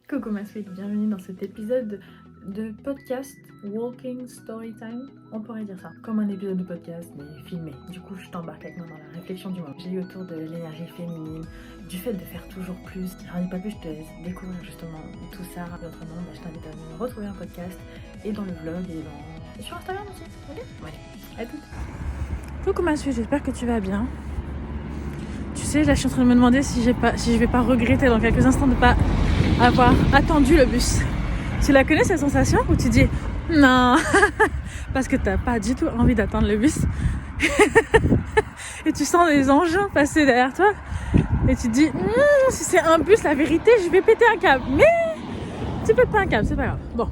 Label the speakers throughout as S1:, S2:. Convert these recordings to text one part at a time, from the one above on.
S1: Coucou ma sweet, bienvenue dans cet épisode de podcast Walking Storytime. On pourrait dire ça, comme un épisode de podcast mais filmé. Du coup je t'embarque avec moi dans la réflexion du monde. J'ai eu autour de l'énergie féminine, du fait de faire toujours plus. J'en dis pas plus, je te laisse découvrir justement tout ça. Et autrement, je t'invite à me retrouver un podcast et dans le vlog et sur Instagram aussi. Ok, ouais, à toutes. Coucou ma sweet, j'espère que tu vas bien. Tu sais, là je suis en train de me demander si je vais pas regretter dans quelques instants de pas avoir attendu le bus. Tu la connais cette sensation où tu dis non parce que t'as pas du tout envie d'attendre le bus et tu sens des engins passer derrière toi et tu te dis si c'est un bus, la vérité je vais péter un câble, mais tu pètes pas un câble, c'est pas grave. Bon,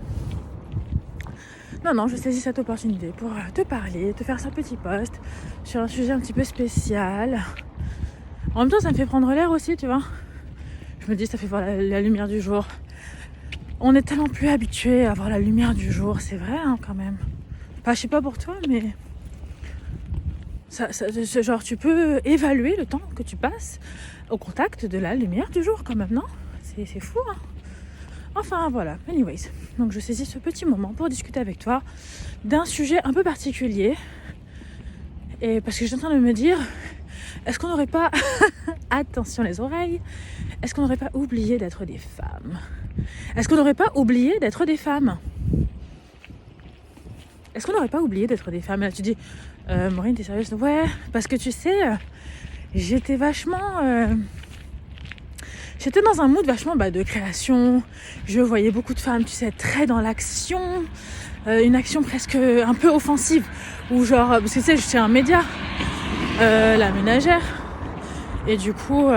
S1: non, je saisis cette opportunité pour te parler, te faire ce petit post sur un sujet un petit peu spécial. En même temps ça me fait prendre l'air aussi, tu vois. Je me dis ça fait voir la lumière du jour. On est tellement plus habitué à voir la lumière du jour, c'est vrai hein, quand même. Enfin, je sais pas pour toi, mais ça, genre tu peux évaluer le temps que tu passes au contact de la lumière du jour quand même, non ? C'est fou, hein. Enfin voilà, anyways. Donc je saisis ce petit moment pour discuter avec toi d'un sujet un peu particulier. Et parce que je suis en train de me dire, est-ce qu'on n'aurait pas, attention les oreilles, est-ce qu'on n'aurait pas oublié d'être des femmes ? Est-ce qu'on n'aurait pas oublié d'être des femmes ? Est-ce qu'on n'aurait pas oublié d'être des femmes ? Là tu dis, Maureen t'es sérieuse ? Ouais, parce que tu sais, j'étais dans un mood vachement de création. Je voyais beaucoup de femmes, tu sais, très dans l'action, une action presque un peu offensive, ou genre, parce que tu sais, je suis un média, la ménagère, et du coup,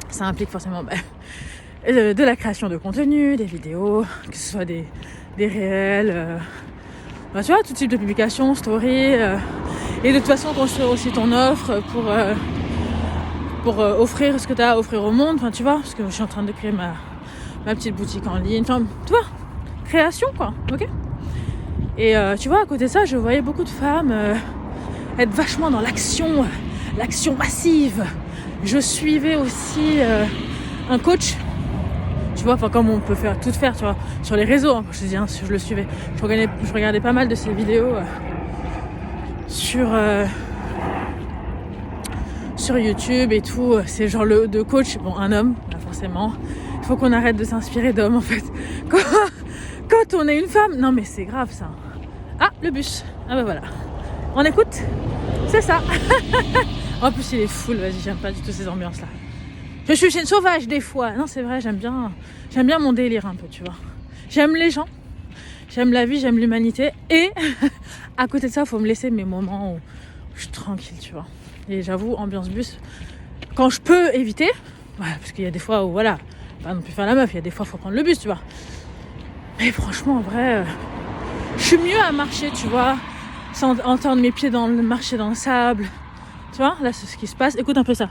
S1: ça implique forcément de la création de contenu, des vidéos, que ce soit des réels, tu vois, tout type de publication, story, et de toute façon construire aussi ton offre pour offrir ce que tu as à offrir au monde, enfin tu vois, parce que je suis en train de créer ma petite boutique en ligne, enfin tu vois, création quoi, ok. Et tu vois, à côté de ça, je voyais beaucoup de femmes être vachement dans l'action massive. Je suivais aussi un coach, tu vois, enfin comme on peut tout faire, tu vois, sur les réseaux, hein, je te dis, hein, je le suivais, je regardais pas mal de ses vidéos sur YouTube et tout. C'est genre de coach, bon, un homme, là, forcément. Il faut qu'on arrête de s'inspirer d'hommes en fait. Quand on est une femme, non mais c'est grave ça. Ah, le bus. Ah bah voilà. On écoute. C'est ça. En plus il est full, vas-y, j'aime pas du tout ces ambiances là. Je suis une sauvage des fois. Non c'est vrai, j'aime bien mon délire un peu, tu vois. J'aime les gens, j'aime la vie, j'aime l'humanité. Et à côté de ça, faut me laisser mes moments où je suis tranquille, tu vois. Et j'avoue, ambiance bus, quand je peux éviter, ouais, parce qu'il y a des fois où voilà, pas non plus faire la meuf, il y a des fois il faut prendre le bus, tu vois. Mais franchement, en vrai, je suis mieux à marcher, tu vois, sans entendre mes pieds marcher dans le sable. Tu vois, là c'est ce qui se passe. Écoute un peu ça.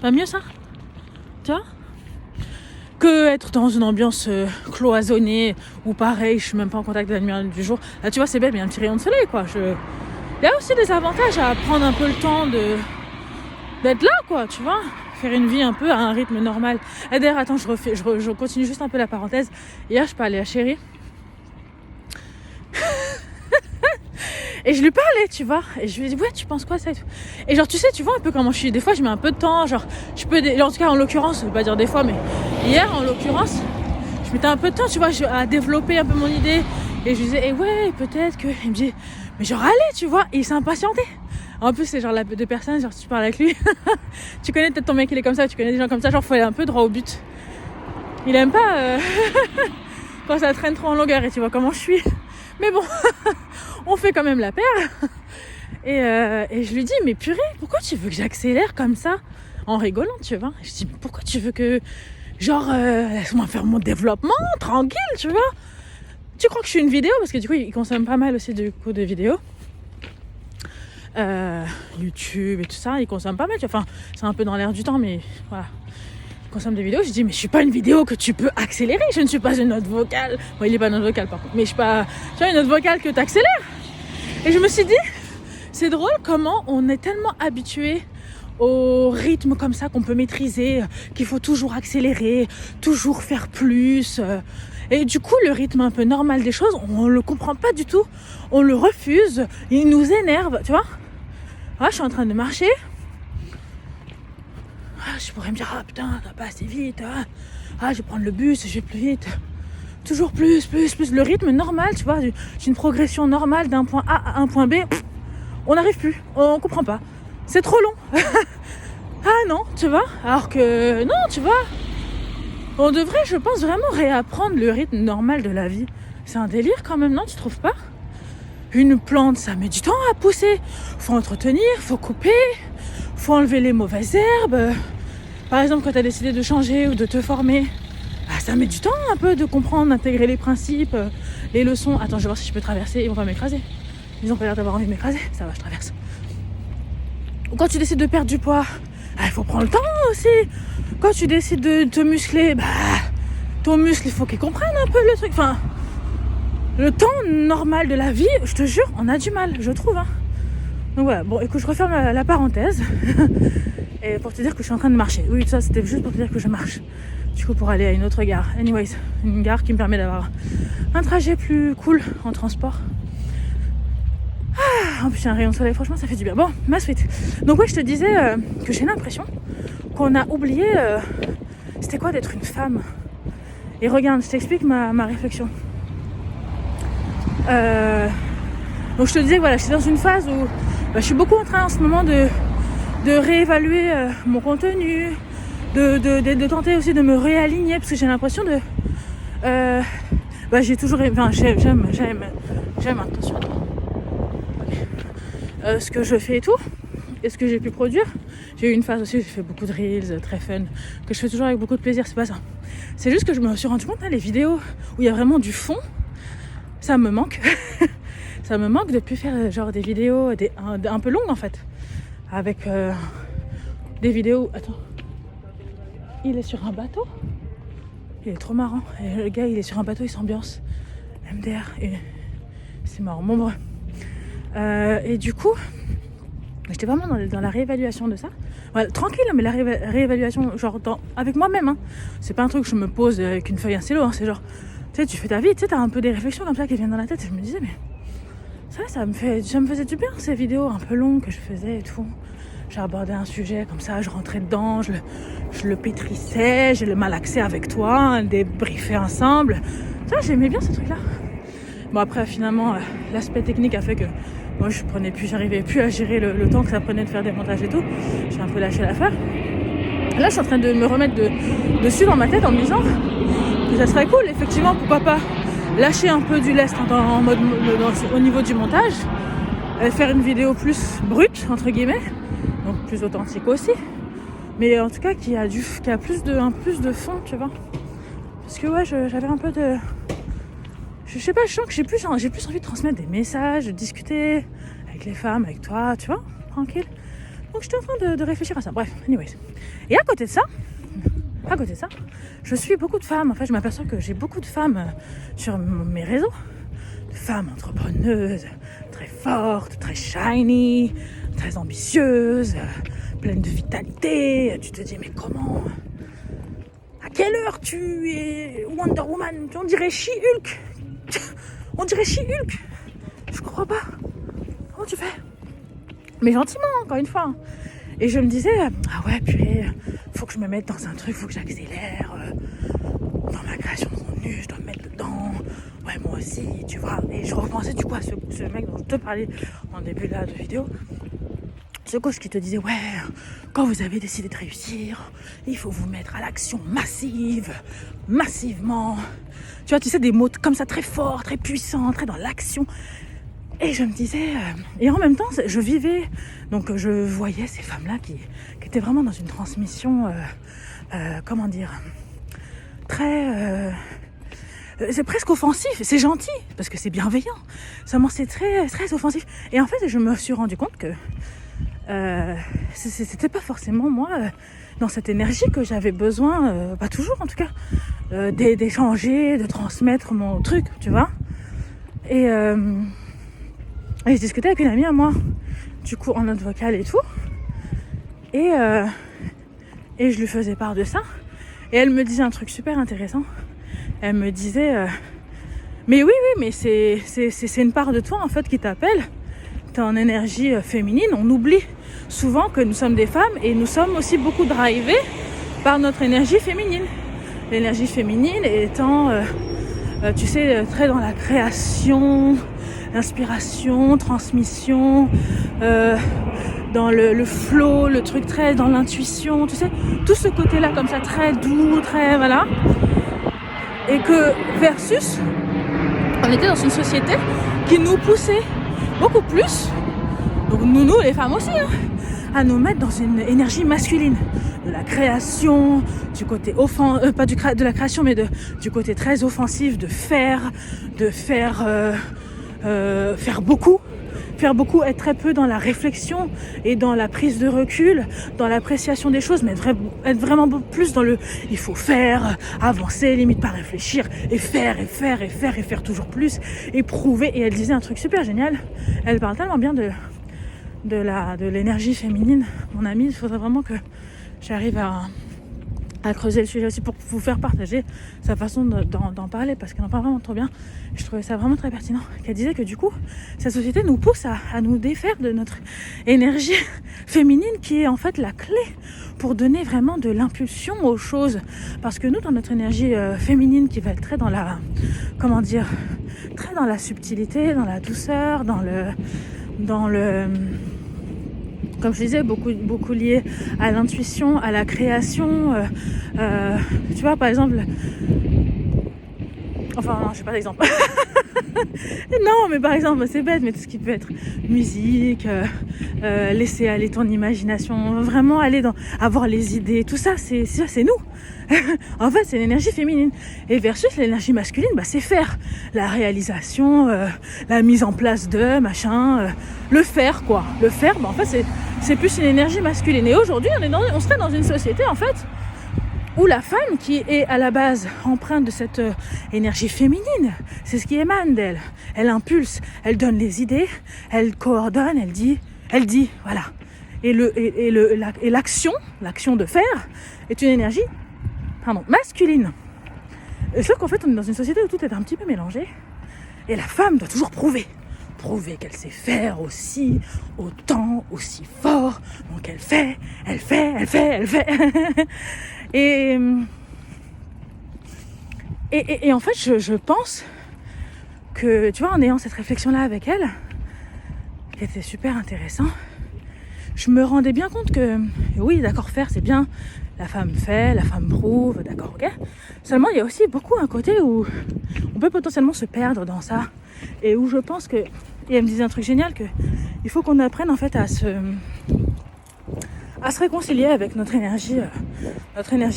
S1: Pas mieux ça ? Tu vois ? Que être dans une ambiance cloisonnée, ou pareil, je suis même pas en contact de la lumière du jour. Là tu vois, c'est belle, mais il y a un petit rayon de soleil, quoi. Il y a aussi des avantages à prendre un peu le temps d'être là, quoi, tu vois. Faire une vie un peu à un rythme normal. Et d'ailleurs, attends, je continue juste un peu la parenthèse. Hier, je parlais à Chérie. Et je lui parlais, tu vois. Et je lui ai dit, ouais, tu penses quoi ça ? Et genre, tu sais, tu vois un peu comment je suis. Des fois, je mets un peu de temps. Genre, en tout cas, en l'occurrence, je veux pas dire des fois, mais hier, en l'occurrence, je mettais un peu de temps, tu vois, à développer un peu mon idée. Et je lui disais, ouais, peut-être que. Il me dit, mais genre, allez, tu vois. Et il s'est impatienté. En plus, c'est genre la de personnes, genre, si tu parles avec lui, tu connais peut-être ton mec, il est comme ça, tu connais des gens comme ça, genre, faut aller un peu droit au but. Il aime pas quand ça traîne trop en longueur, et tu vois comment je suis. Mais bon, on fait quand même la paire. Et je lui dis, mais purée, pourquoi tu veux que j'accélère comme ça ? En rigolant, tu vois. Je dis, mais pourquoi tu veux que... Genre, laisse-moi faire mon développement, tranquille, tu vois. Tu crois que je suis une vidéo ? Parce que du coup, il consomme pas mal aussi du coup de vidéos. YouTube et tout ça, il consomme pas mal. Enfin, c'est un peu dans l'air du temps, mais voilà. Il consomme des vidéos. Je dis, mais je suis pas une vidéo que tu peux accélérer. Je ne suis pas une note vocale. Bon, il est pas note vocale par contre. Mais je suis pas... Tu vois, une note vocale que t'accélères. Et je me suis dit, c'est drôle comment on est tellement habitué au rythme comme ça qu'on peut maîtriser, qu'il faut toujours accélérer, toujours faire plus. Et du coup, le rythme un peu normal des choses, on le comprend pas du tout. On le refuse, il nous énerve, tu vois. Ah, je suis en train de marcher. Ah, je pourrais me dire, ah putain, ça va pas assez vite. Ah, je vais prendre le bus, je vais plus vite. Toujours plus. Le rythme normal, tu vois, j'ai une progression normale d'un point A à un point B. On n'arrive plus, on comprend pas. C'est trop long. Ah non, tu vois. Alors que non, tu vois. On devrait, je pense, vraiment réapprendre le rythme normal de la vie. C'est un délire quand même, non, tu trouves pas? Une plante, ça met du temps à pousser. Faut entretenir, faut couper, faut enlever les mauvaises herbes. Par exemple, quand tu as décidé de changer ou de te former, ça met du temps un peu de comprendre, d'intégrer les principes, les leçons. Attends, je vais voir si je peux traverser, ils vont pas m'écraser. Ils ont pas l'air d'avoir envie de m'écraser. Ça va, je traverse. Ou quand tu décides de perdre du poids, il faut prendre le temps aussi. Quand tu décides de te muscler, ton muscle, il faut qu'il comprenne un peu le truc. Enfin, le temps normal de la vie, je te jure, on a du mal, je trouve. Donc voilà, bon, écoute, je referme la parenthèse. Et pour te dire que je suis en train de marcher. Oui, ça, c'était juste pour te dire que je marche. Du coup, pour aller à une autre gare. Anyways, une gare qui me permet d'avoir un trajet plus cool en transport. En plus, il y a un rayon de soleil, franchement, ça fait du bien. Bon, ma suite. Donc, ouais, je te disais que j'ai l'impression qu'on a oublié c'était quoi d'être une femme. Et regarde, je t'explique ma réflexion. Donc, je te disais que voilà, je suis dans une phase où je suis beaucoup en train en ce moment de réévaluer mon contenu, de tenter aussi de me réaligner, parce que j'ai l'impression de... j'ai toujours... Enfin, j'aime attention à toi. Ce que je fais et tout, et ce que j'ai pu produire. J'ai eu une phase aussi où j'ai fait beaucoup de reels très fun, que je fais toujours avec beaucoup de plaisir, c'est pas ça. C'est juste que je me suis rendu compte, les vidéos où il y a vraiment du fond, ça me manque. Ça me manque de plus faire genre des vidéos un peu longues en fait. Avec des vidéos... Attends. Il est sur un bateau. Il est trop marrant. Et le gars, il est sur un bateau, il s'ambiance. MDR. Et c'est marrant. Bon, bref. Et du coup, j'étais vraiment dans la réévaluation de ça. Voilà, tranquille, mais la réévaluation, genre avec moi-même. C'est pas un truc que je me pose avec une feuille, un stylo. C'est genre, tu sais, tu fais ta vie, tu sais, t'as un peu des réflexions comme ça qui viennent dans la tête. Et je me disais, mais ça me faisait du bien, ces vidéos un peu longues que je faisais et tout. J'abordais un sujet comme ça, je rentrais dedans, je le pétrissais, je le malaxais avec toi, on débriefait ensemble. Ça, j'aimais bien ce truc-là. Bon, après, finalement, l'aspect technique a fait que moi, j'arrivais plus à gérer le temps que ça prenait de faire des montages et tout. J'ai un peu lâché l'affaire. Là, je suis en train de me remettre dessus dans ma tête en me disant que ça serait cool, effectivement, pourquoi pas lâcher un peu du lest en mode au niveau du montage, faire une vidéo plus brute, entre guillemets, donc plus authentique aussi, mais en tout cas qui a plus de fond, tu vois. Parce que ouais, j'avais un peu de... Je sais pas, je sens que j'ai plus envie de transmettre des messages, de discuter avec les femmes, avec toi, tu vois, tranquille. Donc j'étais en train de réfléchir à ça. Bref, anyways. Et à côté de ça, je suis beaucoup de femmes. En fait, je m'aperçois que j'ai beaucoup de femmes sur mes réseaux. De femmes entrepreneuses, très fortes, très shiny, très ambitieuses, pleines de vitalité. Tu te dis, mais comment... À quelle heure tu es Wonder Woman? On dirait She-Hulk. On dirait She-Hulk. Je comprends pas. Comment tu fais? Mais gentiment, encore une fois. Et je me disais, ah ouais, purée, faut que je me mette dans un truc, faut que j'accélère dans ma création de contenu, je dois me mettre dedans. Ouais, moi aussi, tu vois. Et je repensais du coup à ce mec dont je te parlais en début de vidéo. Ce coach qui te disait, ouais, quand vous avez décidé de réussir, il faut vous mettre à l'action massivement. Tu vois, tu sais, des mots comme ça très forts, très puissants, très dans l'action. Et je me disais, et en même temps, je vivais, donc je voyais ces femmes-là qui étaient vraiment dans une transmission, comment dire, très... c'est presque offensif, c'est gentil, parce que c'est bienveillant. Seulement, c'est très, très offensif. Et en fait, je me suis rendu compte que c'était pas forcément moi, dans cette énergie que j'avais besoin, pas toujours en tout cas, d'échanger, de transmettre mon truc, tu vois. Et je discutais avec une amie à moi, du coup en note vocale et tout. Et je lui faisais part de ça. Et elle me disait un truc super intéressant. Elle me disait mais oui, mais c'est une part de toi en fait qui t'appelle. T'es en énergie féminine. On oublie souvent que nous sommes des femmes et nous sommes aussi beaucoup drivés par notre énergie féminine. L'énergie féminine étant, tu sais, très dans la création, l'inspiration, transmission, dans le flow, le truc très dans l'intuition, tu sais, tout ce côté-là comme ça, très doux, très voilà. Et que versus, on était dans une société qui nous poussait beaucoup plus, donc nous les femmes aussi, à nous mettre dans une énergie masculine, de la création, du côté pas de la création, mais du côté très offensif, de faire beaucoup, être très peu dans la réflexion et dans la prise de recul, dans l'appréciation des choses, mais être vraiment plus dans il faut faire, avancer, limite pas réfléchir, et faire toujours plus, et prouver. Et elle disait un truc super génial, elle parle tellement bien de l'énergie féminine, mon amie. Il faudrait vraiment que j'arrive à creuser le sujet aussi pour vous faire partager sa façon d'en parler, parce qu'elle en parle vraiment trop bien. Je trouvais ça vraiment très pertinent, qu'elle disait que du coup cette société nous pousse à nous défaire de notre énergie féminine, qui est en fait la clé pour donner vraiment de l'impulsion aux choses. Parce que nous, dans notre énergie féminine, qui va être très dans la, très dans la subtilité, dans la douceur, dans le comme je disais, beaucoup lié à l'intuition, à la création. Tu vois, par exemple... Enfin, non, je sais pas d'exemple. Non, mais par exemple, c'est bête, mais tout ce qui peut être musique, laisser aller ton imagination, vraiment avoir les idées, tout ça, c'est nous. En fait, c'est l'énergie féminine. Et versus l'énergie masculine, c'est faire la réalisation, la mise en place de machin, le faire quoi. Le faire, en fait, c'est plus une énergie masculine. Et aujourd'hui, on serait dans une société en fait où la femme, qui est à la base empreinte de cette énergie féminine, c'est ce qui émane d'elle. Elle impulse, elle donne les idées, elle coordonne, elle dit, voilà. Et l'action de faire est une énergie, masculine. Et sauf qu'en fait, on est dans une société où tout est un petit peu mélangé. Et la femme doit toujours prouver qu'elle sait faire aussi, autant, aussi fort. Donc elle fait. Et en fait, je pense que, tu vois, en ayant cette réflexion-là avec elle, qui était super intéressant, je me rendais bien compte que, oui, d'accord, faire, c'est bien. La femme fait, la femme prouve, d'accord, ok. Seulement, il y a aussi beaucoup un côté où on peut potentiellement se perdre dans ça. Et où je pense que... Et elle me disait un truc génial, que il faut qu'on apprenne en fait à se réconcilier avec notre énergie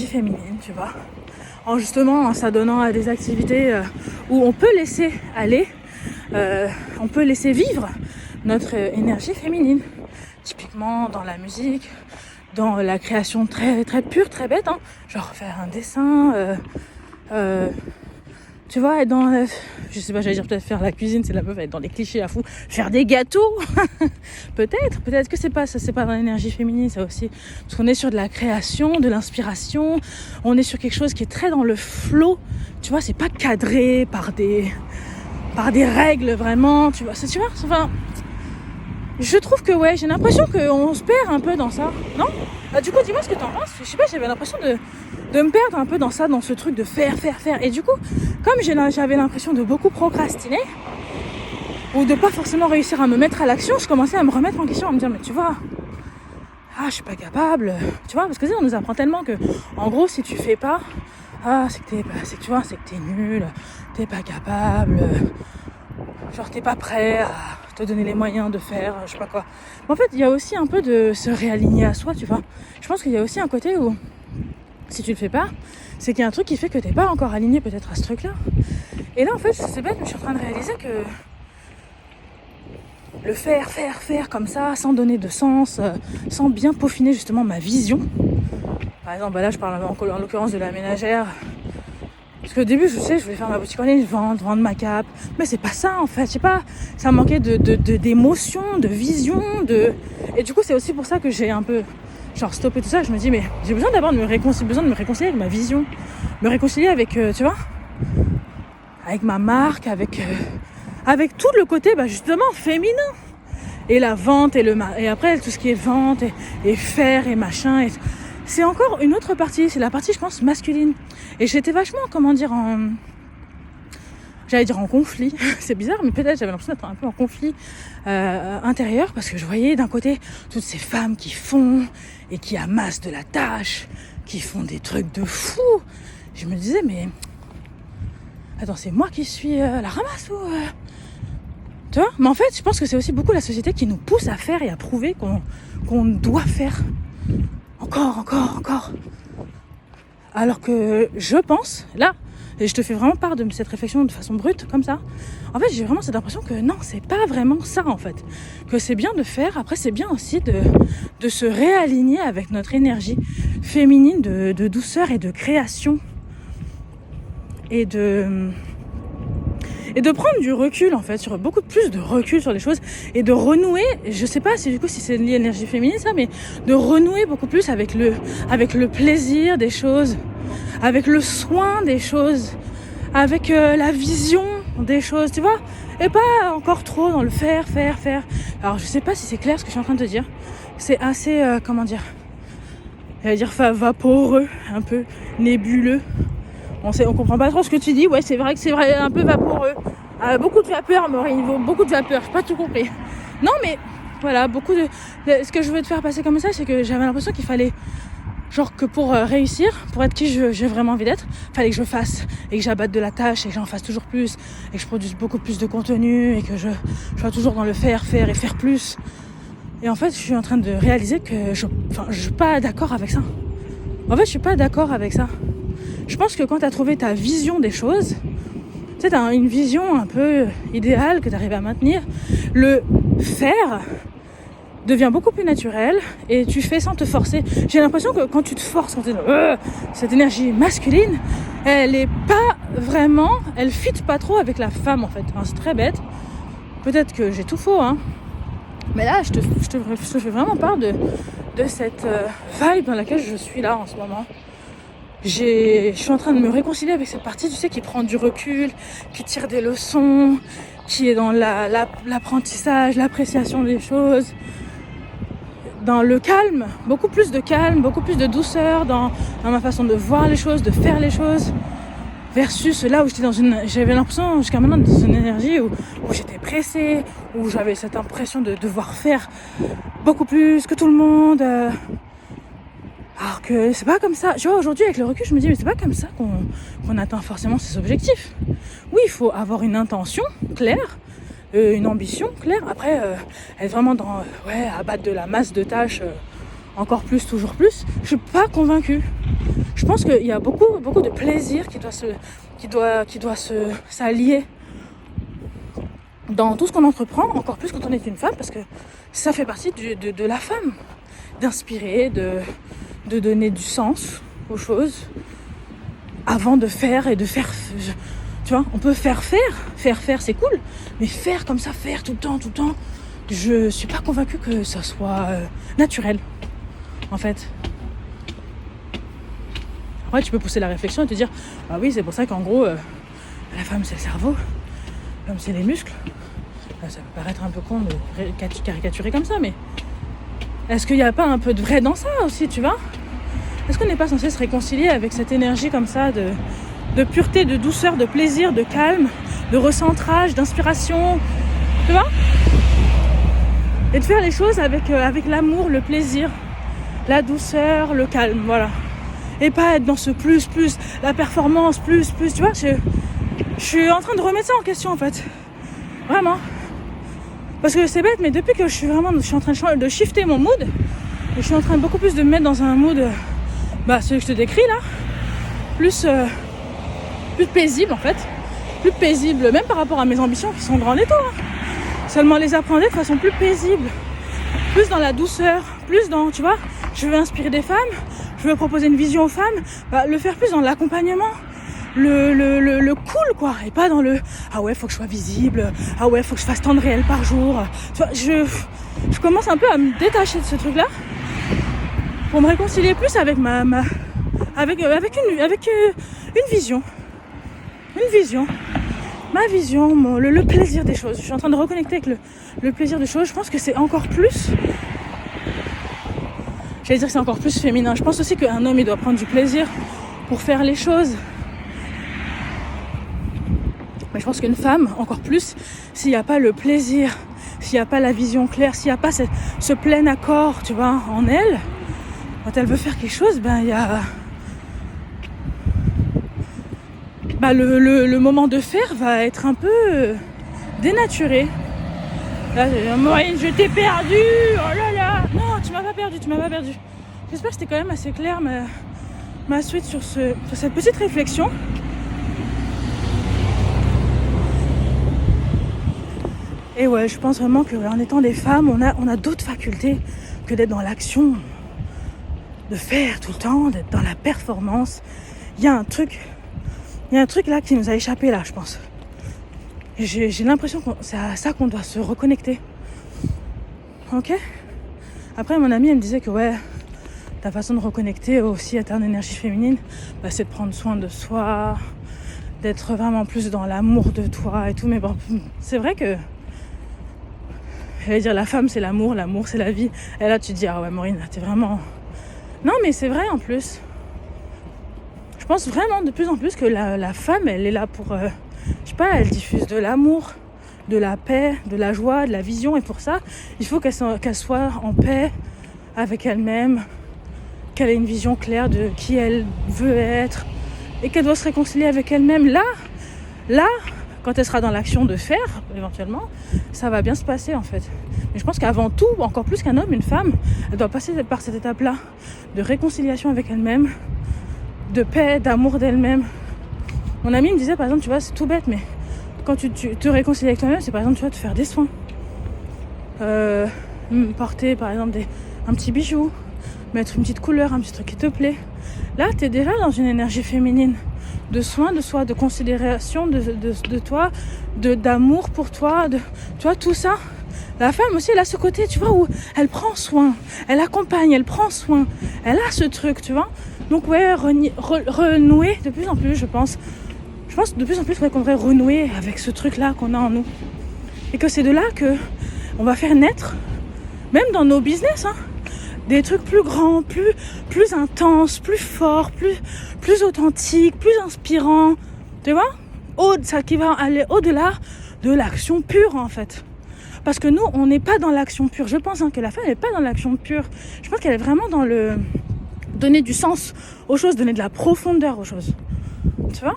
S1: féminine, tu vois. En s'adonnant à des activités où on peut laisser aller, on peut laisser vivre notre énergie féminine. Typiquement dans la musique, dans la création très, très pure, très bête, genre faire un dessin, tu vois, être dans... je sais pas, j'allais dire peut-être faire la cuisine, c'est la meuf, être dans les clichés à fou, faire des gâteaux. peut-être que c'est pas dans l'énergie féminine, ça aussi, parce qu'on est sur de la création, de l'inspiration, on est sur quelque chose qui est très dans le flow, tu vois, c'est pas cadré par des règles vraiment, tu vois, enfin, je trouve que ouais, j'ai l'impression qu'on se perd un peu dans ça, non? Du coup, dis-moi ce que t'en penses. Je sais pas, j'avais l'impression de me perdre un peu dans ça, dans ce truc de faire. Et du coup, comme j'avais l'impression de beaucoup procrastiner, ou de pas forcément réussir à me mettre à l'action, je commençais à me remettre en question, à me dire, mais tu vois, je suis pas capable, tu vois, parce que on nous apprend tellement que, en gros, si tu fais pas, c'est que t'es nul, t'es pas capable, genre t'es pas prêt à te donner les moyens de faire, je sais pas quoi. Mais en fait, il y a aussi un peu de se réaligner à soi, tu vois. Je pense qu'il y a aussi un côté où, si tu le fais pas, c'est qu'il y a un truc qui fait que t'es pas encore aligné peut-être à ce truc-là. Et là, en fait, c'est bête, mais je suis en train de réaliser que le faire comme ça, sans donner de sens, sans bien peaufiner justement ma vision. Par exemple, là, je parle en l'occurrence de la ménagère. Parce qu'au début, je voulais faire ma boutique en ligne, vendre ma cape. Mais c'est pas ça, en fait. Je sais pas, ça manquait d'émotion, de vision, Et du coup, c'est aussi pour ça que j'ai un peu genre stopper tout ça, je me dis mais j'ai besoin d'abord de me réconcilier avec ma vision, me réconcilier avec, tu vois, avec ma marque, avec tout le côté justement féminin. Et la vente et après tout ce qui est vente et faire et machin. Et c'est encore une autre partie, c'est la partie je pense masculine. Et j'étais vachement, j'allais dire en conflit, c'est bizarre, mais peut-être j'avais l'impression d'être un peu en conflit intérieur, parce que je voyais d'un côté toutes ces femmes qui font et qui amassent de la tâche, qui font des trucs de fou. Je me disais mais attends, c'est moi qui suis la ramasse ou tu vois? Mais en fait je pense que c'est aussi beaucoup la société qui nous pousse à faire et à prouver qu'on doit faire encore. Alors que je pense là, et je te fais vraiment part de cette réflexion de façon brute, comme ça. En fait, j'ai vraiment cette impression que non, c'est pas vraiment ça, en fait. Que c'est bien de faire, après c'est bien aussi de se réaligner avec notre énergie féminine de douceur et de création. Et de prendre du recul, en fait, sur beaucoup plus de recul sur les choses. Et de renouer, je sais pas si c'est lié à l'énergie féminine, ça, mais de renouer beaucoup plus avec le plaisir des choses, avec le soin des choses, avec la vision des choses, tu vois, et pas encore trop dans le faire. Alors je sais pas si c'est clair ce que je suis en train de te dire, c'est assez, j'allais dire vaporeux, un peu nébuleux, on comprend pas trop ce que tu dis, ouais c'est vrai que c'est vrai, un peu vaporeux, beaucoup de vapeur Maureen, beaucoup de vapeur, j'ai pas tout compris, non mais voilà, ce que je veux te faire passer comme ça, c'est que j'avais l'impression qu'il fallait genre que pour réussir, pour être qui j'ai vraiment envie d'être, fallait que je fasse et que j'abatte de la tâche et que j'en fasse toujours plus et que je produise beaucoup plus de contenu et que je sois toujours dans le faire et faire plus. Et en fait, je suis en train de réaliser que je suis pas d'accord avec ça. En fait, je suis pas d'accord avec ça. Je pense que quand tu as trouvé ta vision des choses, tu sais, tu as une vision un peu idéale que tu arrives à maintenir, le faire devient beaucoup plus naturel et tu fais sans te forcer. J'ai l'impression que quand tu te forces, quand cette énergie masculine, elle fit pas trop avec la femme en fait. Enfin, c'est très bête. Peut-être que j'ai tout faux, hein. Mais là, je te fais vraiment part de cette vibe dans laquelle je suis là en ce moment. Je suis en train de me réconcilier avec cette partie, tu sais, qui prend du recul, qui tire des leçons, qui est dans l'apprentissage, l'appréciation des choses, dans le calme, beaucoup plus de douceur dans ma façon de voir les choses, de faire les choses, versus là où j'avais l'impression jusqu'à maintenant dans une énergie où j'étais pressée, où j'avais cette impression de devoir faire beaucoup plus que tout le monde, alors que c'est pas comme ça. Tu vois, aujourd'hui avec le recul je me dis mais c'est pas comme ça qu'on atteint forcément ses objectifs. Oui, il faut avoir une intention claire, une ambition claire, après être vraiment dans abattre de la masse de tâches, encore plus, toujours plus. Je suis pas convaincue. Je pense qu'il y a beaucoup de plaisir qui doit s'allier dans tout ce qu'on entreprend, encore plus quand on est une femme, parce que ça fait partie de la femme, d'inspirer, de donner du sens aux choses avant de faire et de faire. Tu vois, on peut faire c'est cool, mais faire comme ça, faire tout le temps, je suis pas convaincue que ça soit naturel, en fait. Après, tu peux pousser la réflexion et te dire, ah oui, c'est pour ça qu'en gros, la femme c'est le cerveau, l'homme c'est les muscles. Ça peut paraître un peu con de caricaturer comme ça, mais est-ce qu'il n'y a pas un peu de vrai dans ça aussi, tu vois? Est-ce qu'on n'est pas censé se réconcilier avec cette énergie comme ça de pureté, de douceur, de plaisir, de calme, de recentrage, d'inspiration, tu vois? Et de faire les choses avec l'amour, le plaisir, la douceur, le calme, voilà. Et pas être dans ce plus, la performance, plus, tu vois, je suis en train de remettre ça en question en fait. Vraiment. Parce que c'est bête, mais depuis que je suis en train de shifter mon mood, et je suis en train beaucoup plus de me mettre dans un mood, celui que je te décris là, plus paisible en fait, plus paisible, même par rapport à mes ambitions qui sont grandes et tout, hein. Seulement les appréhender de façon plus paisible, plus dans la douceur, plus dans, tu vois, je veux inspirer des femmes, je veux proposer une vision aux femmes, le faire plus dans l'accompagnement, le cool quoi, et pas dans le ah ouais faut que je sois visible, ah ouais faut que je fasse tant de réels par jour, tu vois, je commence un peu à me détacher de ce truc là pour me réconcilier plus avec avec une vision. Une vision. Ma vision, le plaisir des choses. Je suis en train de reconnecter avec le plaisir des choses. Je pense que c'est encore plus... J'allais dire que c'est encore plus féminin. Je pense aussi qu'un homme, il doit prendre du plaisir pour faire les choses. Mais je pense qu'une femme, encore plus, s'il n'y a pas le plaisir, s'il n'y a pas la vision claire, s'il n'y a pas ce plein accord, tu vois, en elle, quand elle veut faire quelque chose, ben il y a... le moment de faire va être un peu dénaturé. Là, Maureen, je t'ai perdu. Oh là là. Non, tu m'as pas perdu. J'espère que c'était quand même assez clair ma suite sur cette petite réflexion. Et ouais, je pense vraiment qu'en étant des femmes, on a d'autres facultés que d'être dans l'action, de faire tout le temps, d'être dans la performance. Il y a un truc là qui nous a échappé là, je pense. Et j'ai l'impression que c'est à ça qu'on doit se reconnecter. Ok ? Après, mon amie, elle me disait que ouais, ta façon de reconnecter aussi à ton énergie féminine, bah, c'est de prendre soin de soi, d'être vraiment plus dans l'amour de toi et tout. Mais bon, c'est vrai que j'allais dire la femme c'est l'amour c'est la vie. Et là tu te dis ah ouais Maureen, t'es vraiment... Non mais c'est vrai en plus. Je pense vraiment de plus en plus que la femme elle est là pour... je sais pas, elle diffuse de l'amour, de la paix, de la joie, de la vision. Et pour ça, il faut qu'elle soit en paix avec elle-même, qu'elle ait une vision claire de qui elle veut être et qu'elle doit se réconcilier avec elle-même. Là, quand elle sera dans l'action de faire, éventuellement, ça va bien se passer en fait. Mais je pense qu'avant tout, encore plus qu'un homme, une femme, elle doit passer par cette étape-là de réconciliation avec elle-même, de paix, d'amour d'elle-même. Mon amie me disait par exemple, tu vois, c'est tout bête, mais quand tu te réconcilies avec toi-même, c'est par exemple, tu vas te faire des soins. Porter par exemple un petit bijou, mettre une petite couleur, un petit truc qui te plaît. Là, tu es déjà dans une énergie féminine de soin de soi, de considération de toi, d'amour pour toi, tu vois, tout ça. La femme aussi, elle a ce côté, tu vois, où elle prend soin, elle accompagne, elle prend soin, elle a ce truc, tu vois. Donc ouais, renouer de plus en plus, je pense de plus en plus qu'on devrait renouer avec ce truc-là qu'on a en nous. Et que c'est de là que on va faire naître, même dans nos business, des trucs plus grands, plus intenses, plus forts, plus authentiques, plus inspirants. Tu vois ? Ça qui va aller au-delà de l'action pure, en fait. Parce que nous, on n'est pas dans l'action pure. Je pense que la femme n'est pas dans l'action pure. Je pense qu'elle est vraiment dans le donner du sens aux choses, donner de la profondeur aux choses. Tu vois ?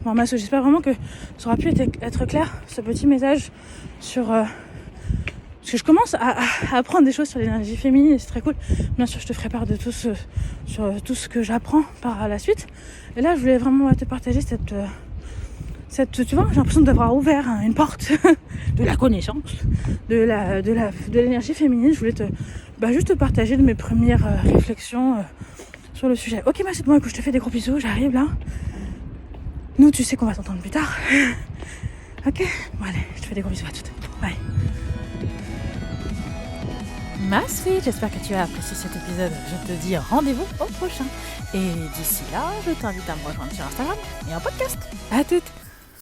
S1: Bon, j'espère vraiment que ça aura pu être clair, ce petit message sur... parce que je commence à apprendre des choses sur l'énergie féminine et c'est très cool. Bien sûr, je te ferai part de sur tout ce que j'apprends par la suite. Et là, je voulais vraiment te partager cette tu vois, j'ai l'impression d'avoir ouvert une porte de la connaissance, de l'énergie féminine. Je voulais juste te partager de mes premières réflexions sur le sujet. Ok, c'est bon, écoute, je te fais des gros bisous, j'arrive là. Nous, tu sais qu'on va t'entendre plus tard. Ok, bon allez, je te fais des gros bisous à toutes. Bye. Ma suite, j'espère que tu as apprécié cet épisode. Je te dis rendez-vous au prochain. Et d'ici là, je t'invite à me rejoindre sur Instagram et en podcast. À toutes.